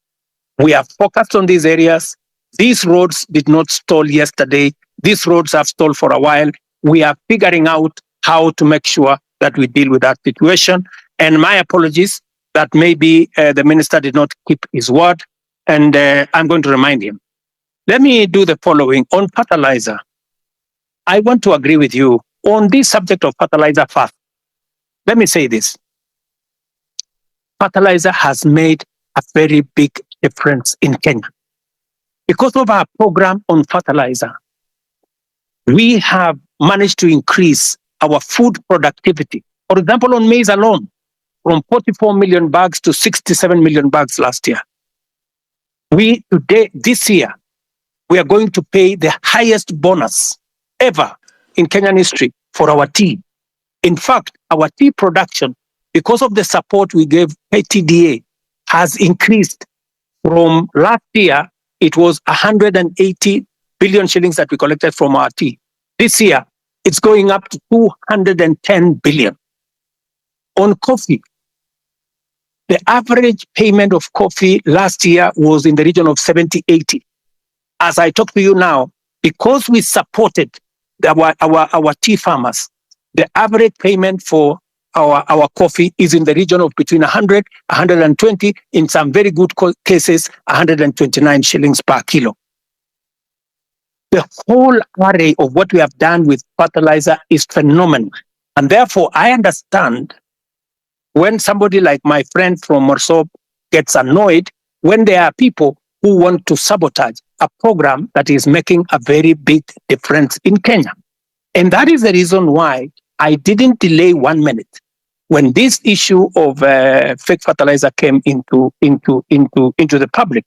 we are focused on these areas. These roads did not stall yesterday. These roads have stalled for a while. We are figuring out how to make sure that we deal with that situation. And my apologies that maybe the minister did not keep his word, and I'm going to remind him. Let me do the following. On fertilizer, I want to agree with you on this subject of fertilizer first. Let me say this. Fertilizer has made a very big difference in Kenya. Because of our program on fertilizer, we have managed to increase our food productivity. For example, on maize alone, from 44 million bags to 67 million bags last year. This year, we are going to pay the highest bonus ever in Kenyan history for our tea. In fact, our tea production, because of the support we gave KTDA, has increased from last year. It was 180 billion shillings that we collected from our tea. This year, it's going up to 210 billion. On coffee, the average payment of coffee last year was in the region of 70-80. As I talk to you now, because we supported our tea farmers, the average payment for our coffee is in the region of between 100, 120, in some very good cases, 129 shillings per kilo. The whole array of what we have done with fertilizer is phenomenal. And therefore, I understand when somebody like my friend from Morsop gets annoyed when there are people who want to sabotage a program that is making a very big difference in Kenya. And that is the reason why I didn't delay 1 minute. When this issue of fake fertilizer came into the public,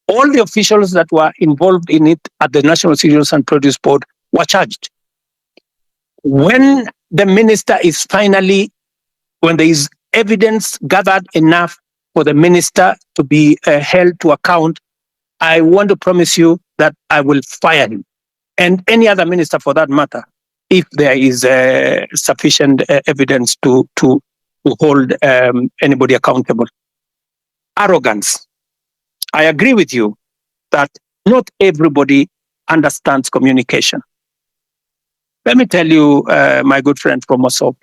all the officials that were involved in it at the National Cereals and Produce Board were charged. When the minister is when there is evidence gathered enough for the minister to be held to account, I want to promise you that I will fire him and any other minister for that matter, if there is sufficient evidence to hold anybody accountable. Arrogance. I agree with you that not everybody understands communication. Let me tell you, my good friend from Mosop,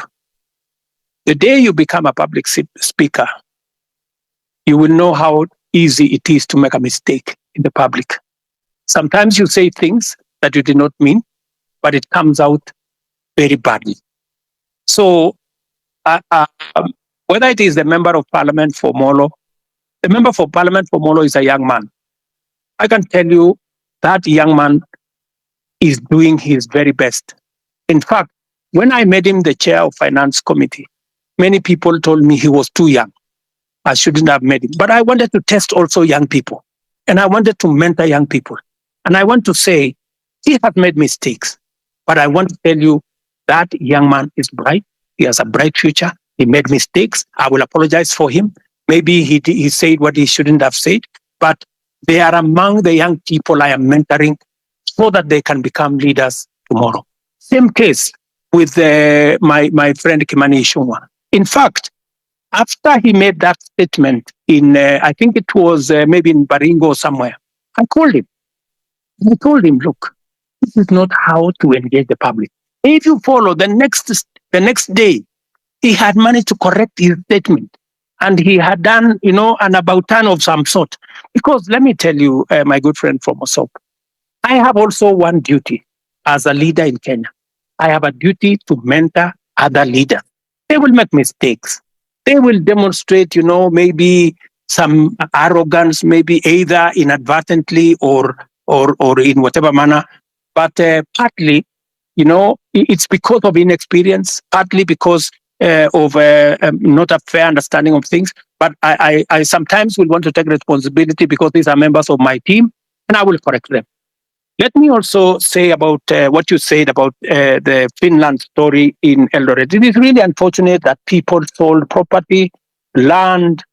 the day you become a public speaker, you will know how easy it is to make a mistake in the public. Sometimes you say things that you did not mean, but it comes out very badly. So whether it is the member of parliament for Molo, the member for parliament for Molo is a young man. I can tell you that young man is doing his very best. In fact, when I made him the chair of finance committee, many people told me he was too young. I shouldn't have made him. But I wanted to test also young people. And I wanted to mentor young people. And I want to say, he has made mistakes. But I want to tell you that young man is bright. He has a bright future. He made mistakes. I will apologize for him. Maybe he said what he shouldn't have said. But they are among the young people I am mentoring so that they can become leaders tomorrow. Same case with my friend Kimani Ichung'wah. In fact, after he made that statement in, I think it was maybe in Baringo or somewhere, I called him. I told him, look, this is not how to engage the public. If you follow the next day, he had managed to correct his statement. And he had done, an about turn of some sort. Because let me tell you, my good friend from Mosop, I have also one duty as a leader in Kenya. I have a duty to mentor other leaders. They will make mistakes. They will demonstrate, maybe some arrogance, maybe either inadvertently or in whatever manner. But partly, it's because of inexperience, partly because of not a fair understanding of things. But I sometimes will want to take responsibility because these are members of my team, and I will correct them. Let me also say about what you said about the Finland story in Eldoret. It is really unfortunate that people sold property, land,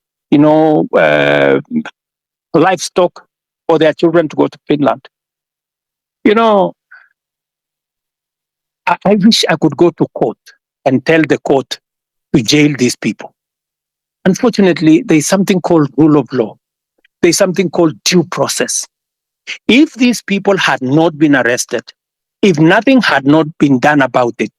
livestock for their children to go to Finland. I wish I could go to court and tell the court to jail these people. Unfortunately, there's something called rule of law. There's something called due process. If these people had not been arrested, if nothing had not been done about it,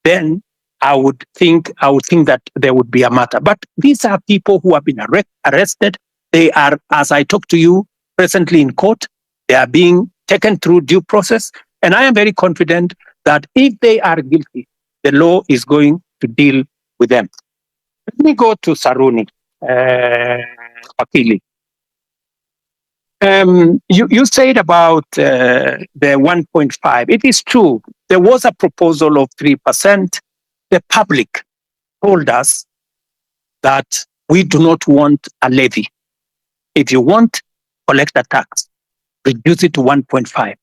then I would think that there would be a matter. But these are people who have been arrested. They are, as I talk to you, presently in court. They are being taken through due process. And I am very confident that if they are guilty, the law is going to deal with them. Let me go to Saruni, Akili. You said about the 1.5. It is true. There was a proposal of 3%. The public told us that we do not want a levy. If you want, collect a tax, reduce it to 1.5.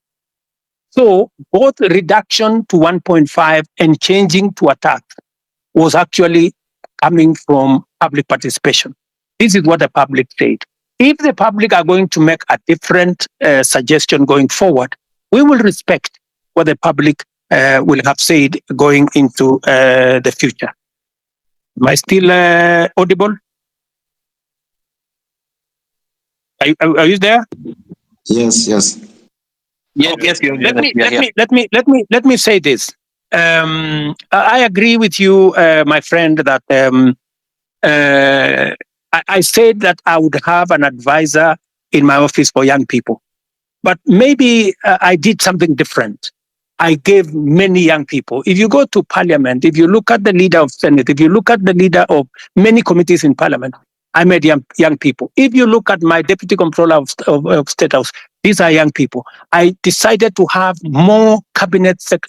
So both reduction to 1.5 and changing to a tax was actually coming from public participation. This is what the public said. If the public are going to make a different suggestion going forward, we will respect what the public will have said going into the future. Am I still audible? Are you there? Yes, yes. Yes, Okay. yes, you're Let here. me say this. I agree with you, my friend, that I said that I would have an advisor in my office for young people, but maybe I did something different. I gave many young people. If you go to parliament, if you look at the leader of Senate, if you look at the leader of many committees in parliament, I made young people. If you look at my deputy comptroller of State House, these are young people. I decided to have more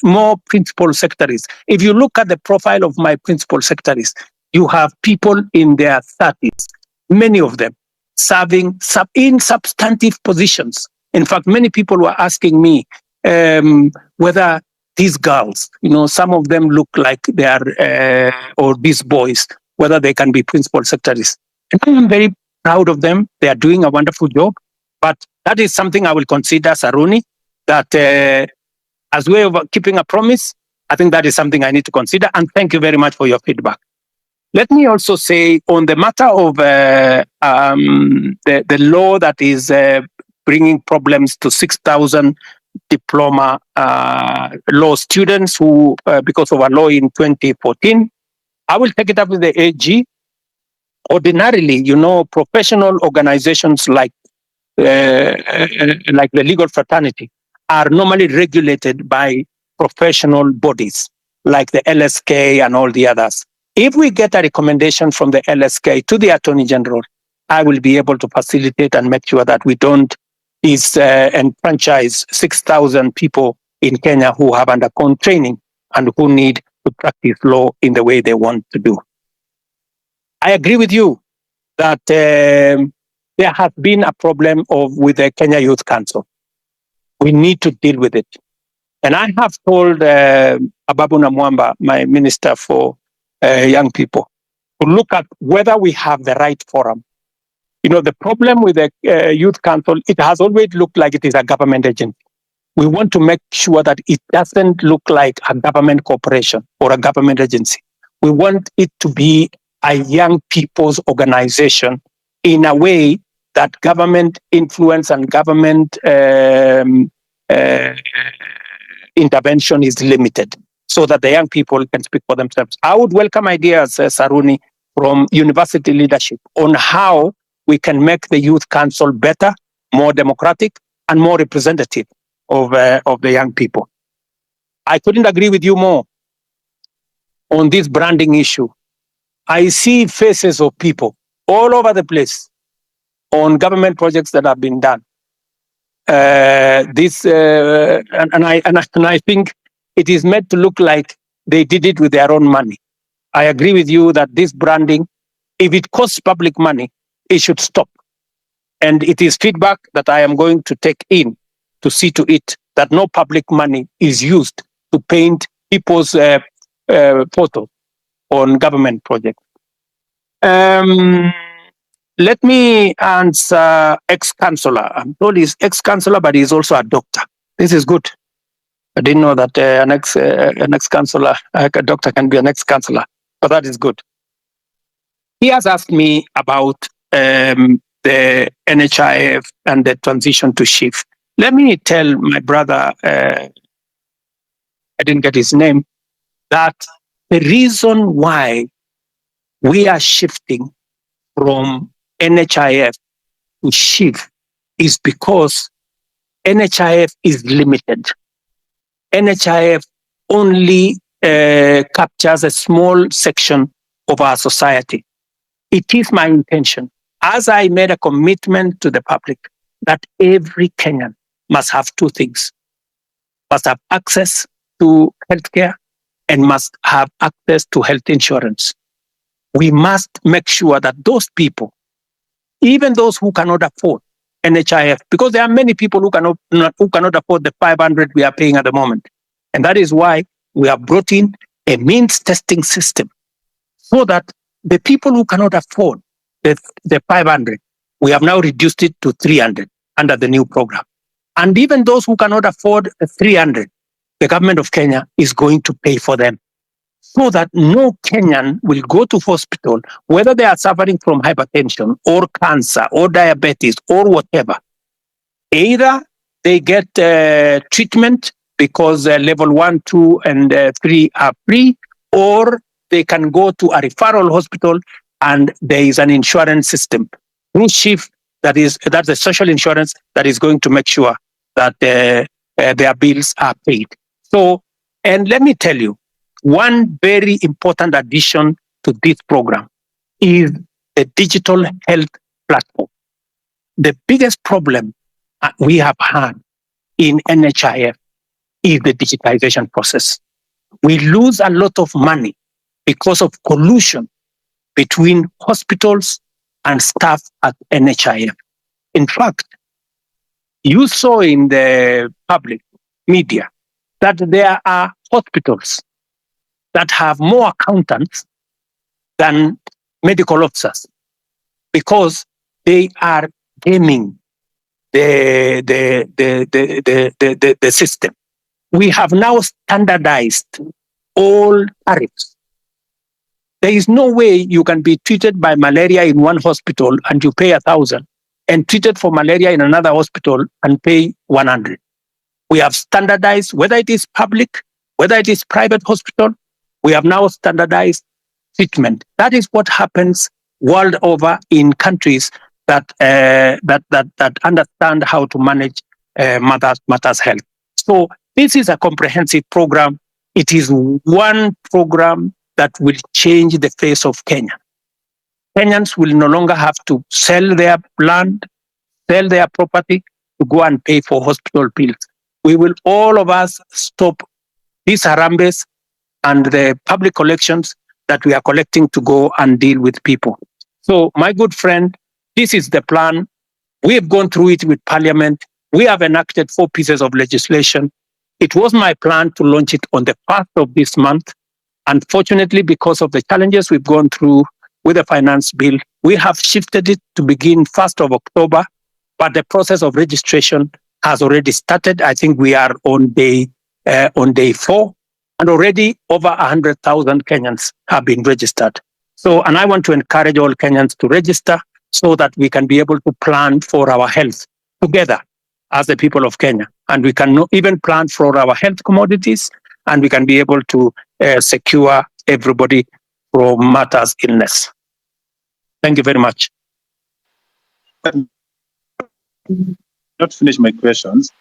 more principal secretaries. If you look at the profile of my principal secretaries, you have people in their 30s, many of them serving in substantive positions. In fact, many people were asking me whether these girls, some of them look like they are, or these boys, whether they can be principal secretaries. And I am very proud of them. They are doing a wonderful job. But that is something I will consider, Saruni, that as a way of keeping a promise, I think that is something I need to consider. And thank you very much for your feedback. Let me also say on the matter of the law that is bringing problems to 6,000 diploma law students who, because of a law in 2014, I will take it up with the AG. Ordinarily, professional organizations like the legal fraternity are normally regulated by professional bodies like the LSK and all the others. If we get a recommendation from the LSK to the Attorney General, I will be able to facilitate and make sure that we don't enfranchise 6,000 people in Kenya who have undergone training and who need to practice law in the way they want to do. I agree with you that there has been a problem with the Kenya Youth Council. We need to deal with it. And I have told Ababu Namwamba, my minister for young people, to look at whether we have the right forum. The problem with the Youth Council, it has always looked like it is a government agency. We want to make sure that it doesn't look like a government corporation or a government agency. We want it to be a young people's organization in a way that government influence and government intervention is limited so that the young people can speak for themselves. I would welcome ideas, Saruni, from university leadership on how we can make the Youth Council better, more democratic, and more representative of the young people. I couldn't agree with you more on this branding issue. I see faces of people all over the place on government projects that have been done. And I think it is made to look like they did it with their own money. I agree with you that this branding, if it costs public money, it should stop. And it is feedback that I am going to take in to see to it that no public money is used to paint people's photos on government projects. Let me answer ex-councillor. I'm told he's ex-councillor, but he's also a doctor. This is good. I didn't know that an ex-councillor, a doctor can be an ex-councillor, but that is good. He has asked me about the NHIF and the transition to SHIF. Let me tell my brother, I didn't get his name, that the reason why we are shifting from NHIF to SHIF is because NHIF is limited. NHIF only captures a small section of our society. It is my intention, as I made a commitment to the public, that every Kenyan must have two things: must have access to healthcare and must have access to health insurance. we must make sure that those people, even those who cannot afford NHIF, because there are many people who cannot afford the 500 we are paying at the moment. And that is why we have brought in a means testing system so that the people who cannot afford the 500, we have now reduced it to 300 under the new program. And even those who cannot afford 300, the government of Kenya is going to pay for them, so that no Kenyan will go to hospital, whether they are suffering from hypertension or cancer or diabetes or whatever. Either they get treatment because level 1, 2, and 3 are free, or they can go to a referral hospital and there is an insurance system through SHIF that's a social insurance that is going to make sure that their bills are paid. So, and let me tell you, one very important addition to this program is the digital health platform. The biggest problem we have had in NHIF is the digitization process. We lose a lot of money because of collusion between hospitals and staff at NHIF. In fact, you saw in the public media that there are hospitals that have more accountants than medical officers because they are gaming the system. We have now standardized all tariffs. There is no way you can be treated by malaria in one hospital and you pay 1,000, and treated for malaria in another hospital and pay 100. We have standardized, whether it is public, whether it is private hospital, we have now standardized treatment. That is what happens world over in countries that understand how to manage matters health. So this is a comprehensive program. It is one program that will change the face of Kenya. Kenyans will no longer have to sell their land, sell their property to go and pay for hospital bills. We will, all of us, stop these harambes and the public collections that we are collecting to go and deal with people. So, my good friend, this is the plan. We have gone through it with Parliament. We have enacted 4 pieces of legislation. It was my plan to launch it on the 1st of this month. Unfortunately, because of the challenges we've gone through with the finance bill, we have shifted it to begin 1st of October, but the process of registration has already started. I think we are on day 4, and already over 100,000 Kenyans have been registered. So, and I want to encourage all Kenyans to register so that we can be able to plan for our health together as the people of Kenya. And we can even plan for our health commodities, and we can be able to secure everybody from matters illness. Thank you very much. Not finish my questions.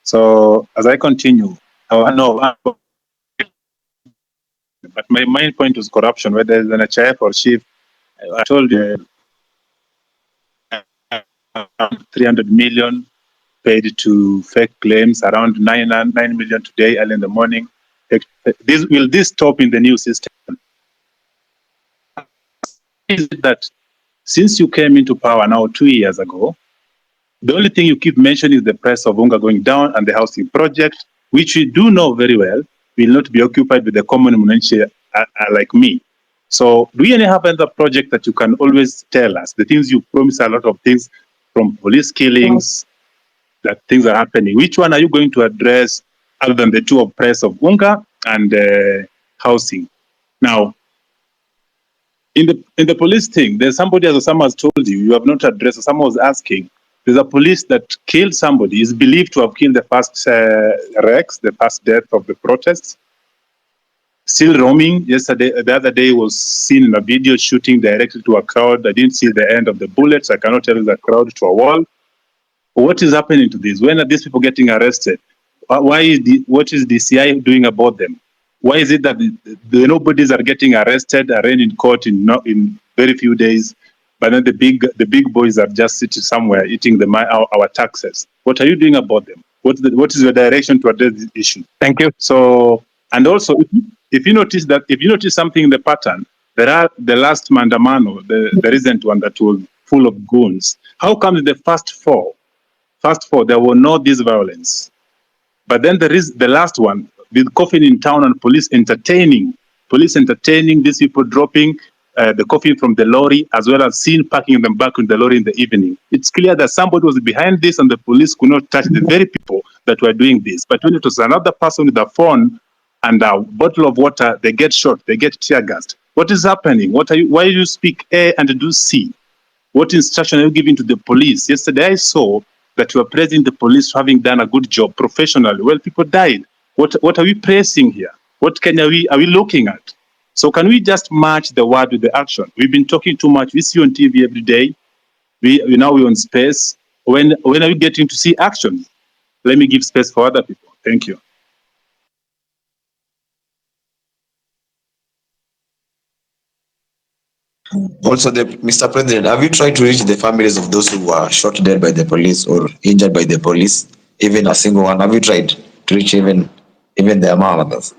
So as I continue, but my main point was corruption, whether it's an HIF or SHIF. I told you 300 million paid to fake claims, around 9 million today, early in the morning. Will this stop in the new system? Is that since you came into power now 2 years ago, the only thing you keep mentioning is the price of unga going down and the housing project, which we do know very well will not be occupied with the common mwananchi like me. So do you have another project that you can always tell us? The things you promise, a lot of things, from police killings, that things are happening. Which one are you going to address other than the two of price of unga and housing? Now, in the police thing, there's somebody, as Osama has told you, you have not addressed. Someone was asking, there's a police that killed somebody, is believed to have killed the first Rex, the first death of the protests. Still roaming. The other day was seen in a video shooting directly to a crowd. I didn't see the end of the bullets. I cannot tell the crowd to a wall. What is happening to this? When are these people getting arrested? What is the CI doing about them? Why is it that the nobodies are getting arrested, arraigned in court in very few days, but then the big boys are just sitting somewhere eating our taxes? What are you doing about them? What is your direction to address this issue? Thank you. So, and also, if you notice something in the pattern, There are the last Mandamano, the recent one that was full of goons. How come the first four, there were no this violence? But then there is the last one, with coffin in town and police entertaining these people dropping the coffin from the lorry, as well as seen packing them back in the lorry in the evening. It's clear that somebody was behind this and the police could not touch the very people that were doing this. But when it was another person with a phone and a bottle of water, they get shot, they get tear gassed. What is happening? Why do you speak A and do C? What instruction are you giving to the police? Yesterday I saw that you are praising the police for having done a good job professionally. Well, people died. What are we praising here? What Kenya are we looking at? So can we just match the word with the action? We've been talking too much. We see on TV every day. We're on space. When are we getting to see action? Let me give space for other people. Thank you. Also, Mr. President, have you tried to reach the families of those who were shot dead by the police or injured by the police? Even a single one? Have you tried to reach even their mothers?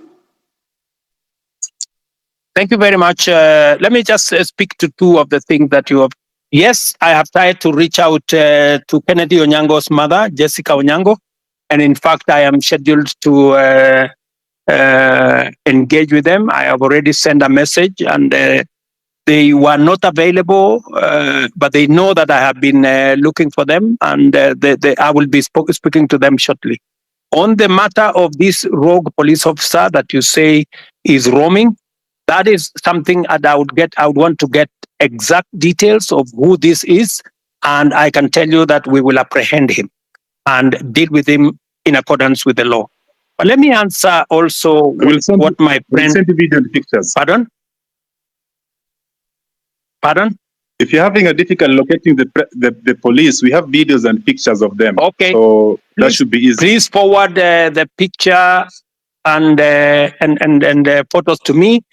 Thank you very much. Let me just speak to two of the things that you have. Yes, I have tried to reach out to Kennedy Onyango's mother, Jessica Onyango. And in fact, I am scheduled to engage with them. I have already sent a message and they were not available, but they know that I have been looking for them and I will be speaking to them shortly. On the matter of this rogue police officer that you say is roaming, that is something that I would want to get exact details of who this is, and I can tell you that we will apprehend him and deal with him in accordance with the law. But let me answer also what my friend... Send video and pictures. Pardon? Pardon? If you're having a difficult locating the police, we have videos and pictures of them. Okay. So that should be easy. Please forward the picture and photos to me,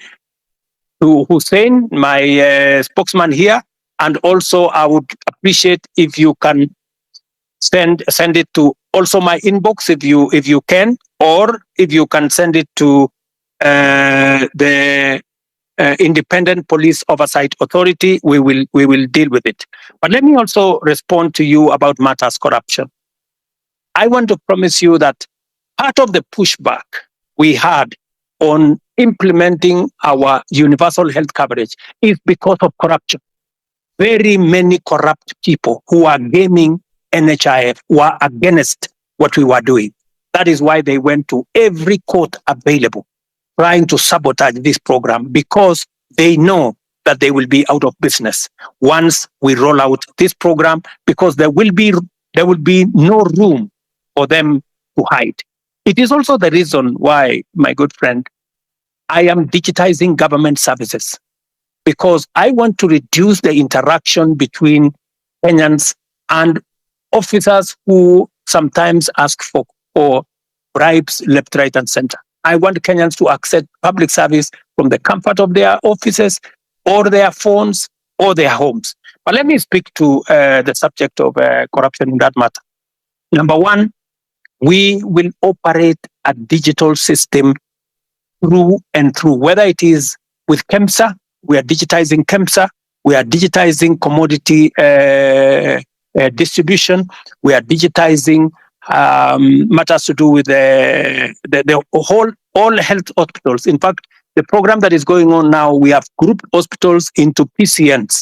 to Hussein, my spokesman here, and also I would appreciate if you can send it to also my inbox if you can, or if you can send it to the Independent Police Oversight Authority. We will deal with it. But let me also respond to you about matters corruption. I want to promise you that part of the pushback we had on implementing our universal health coverage is because of corruption. Very many corrupt people who are gaming NHIF were against what we were doing. That is why they went to every court available, trying to sabotage this program, because they know that they will be out of business once we roll out this program, because there will be no room for them to hide. It is also the reason why, my good friend, I am digitizing government services, because I want to reduce the interaction between Kenyans and officers who sometimes ask for bribes left, right, and center. I want Kenyans to access public service from the comfort of their offices or their phones or their homes. But let me speak to the subject of corruption in that matter. Number one, we will operate a digital system through and through, whether it is with KEMSA, we are digitizing KEMSA, we are digitizing commodity distribution, we are digitizing matters to do with all health hospitals. In fact, the program that is going on now, we have grouped hospitals into PCNs.